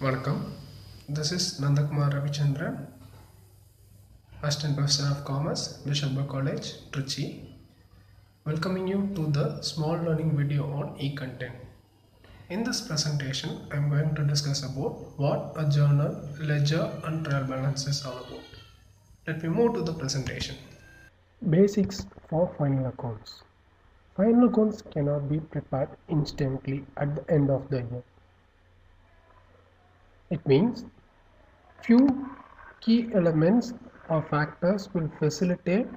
Vanakkam. This is Nandhakumar Assistant Professor of Commerce, Bishop Heber College, Trichy, welcoming you to the small learning video on e-content. In this presentation, I am going to discuss about what a journal, ledger and trial balance is all about. Let me move to the presentation. Basics for final accounts. Final accounts cannot be prepared instantly at the end of the year. It means few key elements or factors will facilitate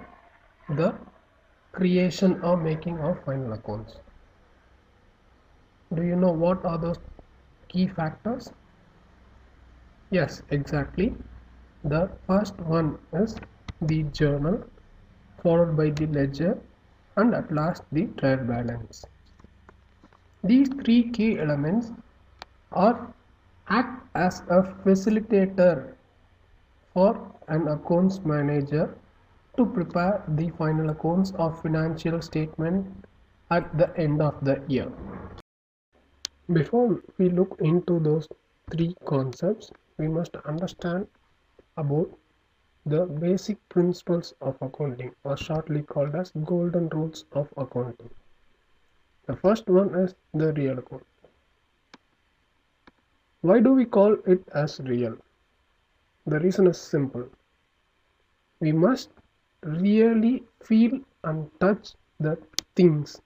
the creation or making of final accounts. Do you know what are those key factors? Yes, exactly. The first one is the journal, followed by the ledger, and at last the trial balance. These three key elements are act as a facilitator for an accounts manager to prepare the final accounts of financial statement at the end of the year. Before we look into those three concepts, we must understand about the basic principles of accounting, or shortly called as golden rules of accounting. The first one is the real account. Why do we call it as real? The reason is simple. We must really feel and touch the things.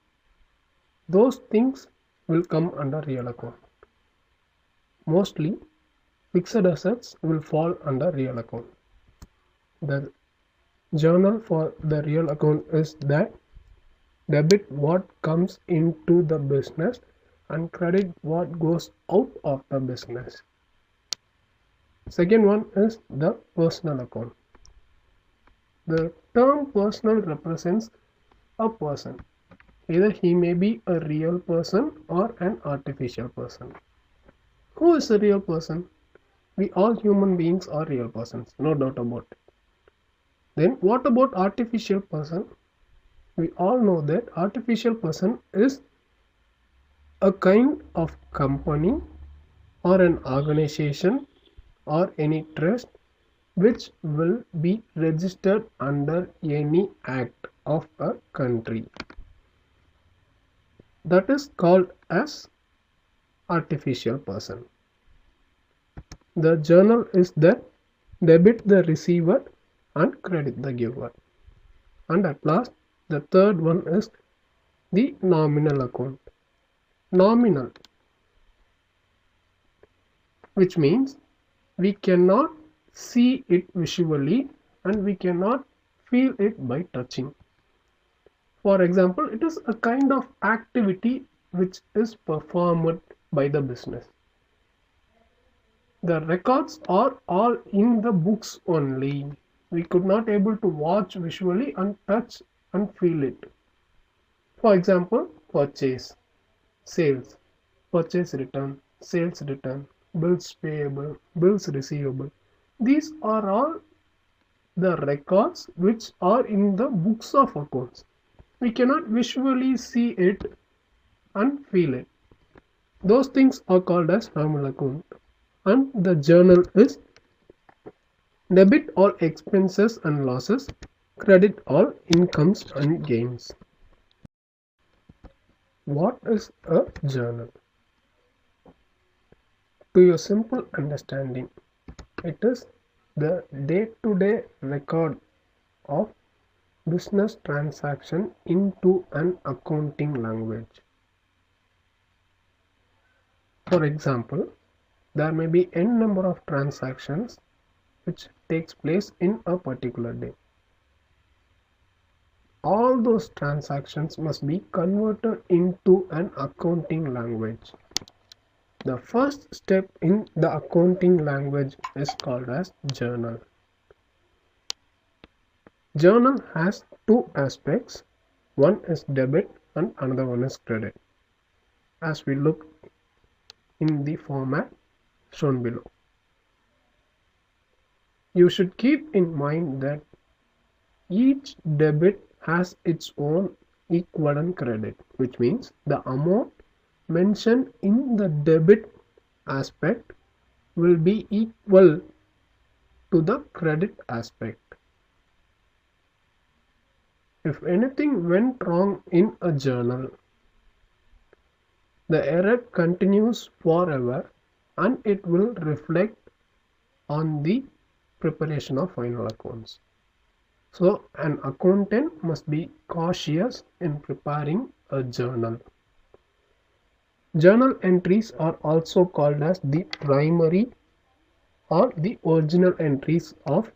Those things will come under real account. Mostly fixed assets will fall under real account. The journal for the real account is that debit what comes into the business and credit what goes out of the business. Second one is the personal account. The term personal represents a person. Either he may be a real person or an artificial person. Who is a real person? We all human beings are real persons, no doubt about it. Then what about artificial person? We all know that artificial person is a kind of company or an organization or any trust which will be registered under any act of a country. That is called as artificial person. The journal is the debit the receiver and credit the giver. And at last, the third one is the nominal account. Nominal, which means we cannot see it visually and we cannot feel it by touching. For example, it is a kind of activity which is performed by the business. The records are all in the books only. We could not able to watch visually and touch and feel it. For example, purchase, sales, purchase return, sales return, bills payable, bills receivable. These are all the records which are in the books of accounts. We cannot visually see it and feel it. Those things are called as nominal account. And the journal is debit all expenses and losses, credit all incomes and gains. What is a journal? To your simple understanding, it is the day-to-day record of business transaction into an accounting language. For example, there may be n number of transactions which takes place in a particular day. All those transactions must be converted into an accounting language. The first step in the accounting language is called as journal. Journal has two aspects. One is debit and another one is credit. As we look in the format shown below. You should keep in mind that each debit has its own equivalent credit, which means the amount mentioned in the debit aspect will be equal to the credit aspect. If anything went wrong in a journal, the error continues forever and it will reflect on the preparation of final accounts. So an accountant must be cautious in preparing a journal. Journal entries are also called as the primary or the original entries of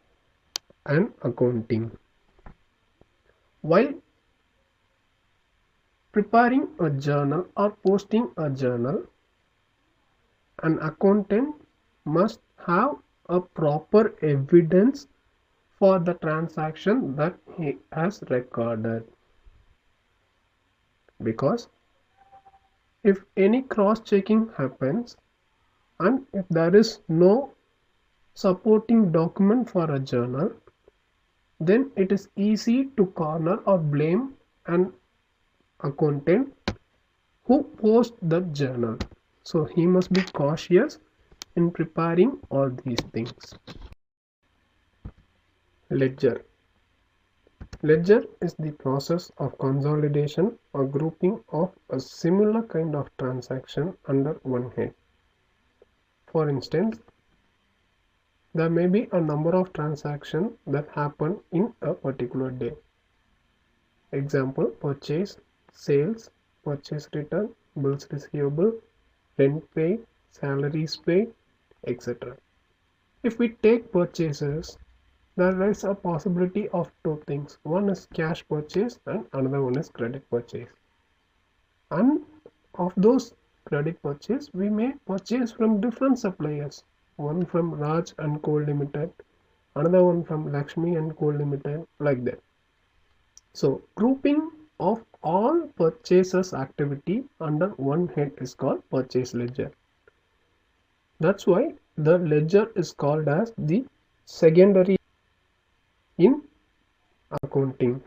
an accounting. While preparing a journal or posting a journal, an accountant must have a proper evidence for the transaction that he has recorded. Because if any cross-checking happens and if there is no supporting document for a journal, then it is easy to corner or blame an accountant who posts the journal. So he must be cautious in preparing all these things. Ledger. Ledger is the process of consolidation or grouping of a similar kind of transaction under one head. For instance, there may be a number of transactions that happen in a particular day. Example, purchase, sales, purchase return, bills receivable, rent paid, salaries paid, etc. If we take purchases, there is a possibility of two things. One is cash purchase and another one is credit purchase. And of those credit purchase, we may purchase from different suppliers. One from Raj and Co Limited, another one from Lakshmi and Co Limited, like that. So grouping of all purchases activity under one head is called purchase ledger. That's why the ledger is called as the secondary in accounting.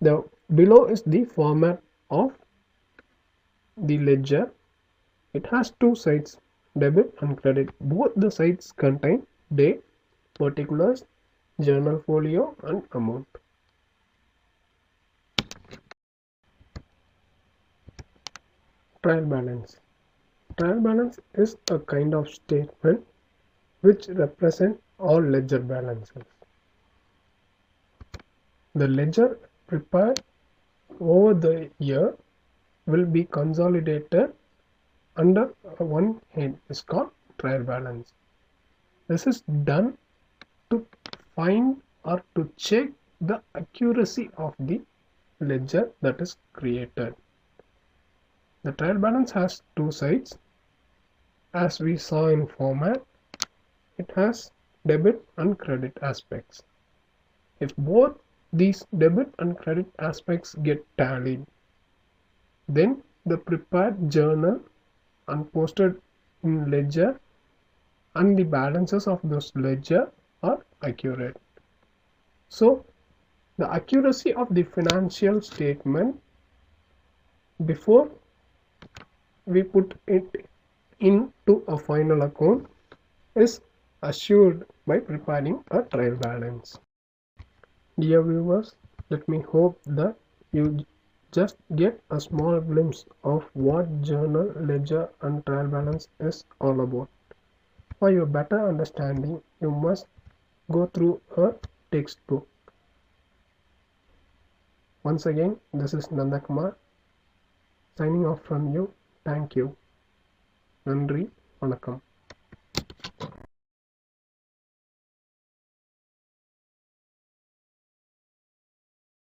The below is the format of the ledger. It has two sides, debit and credit. Both the sides contain date, particulars, journal folio and amount. Trial balance. Trial balance is a kind of statement which represent all ledger balances. The ledger prepared over the year will be consolidated under one head is called trial balance. This is done to find or to check the accuracy of the ledger that is created. The trial balance has two sides. As we saw in format, it has debit and credit aspects. If both these debit and credit aspects get tallied, then the prepared journal and posted in ledger and the balances of those ledger are accurate. So the accuracy of the financial statement before we put it into a final account is assured by preparing a trial balance. Dear viewers, let me hope that you just get a small glimpse of what journal, ledger and trial balance is all about. For your better understanding, you must go through a textbook. Once again, this is Nandhakumar signing off from you. Thank you. Nandri, Vanakkam.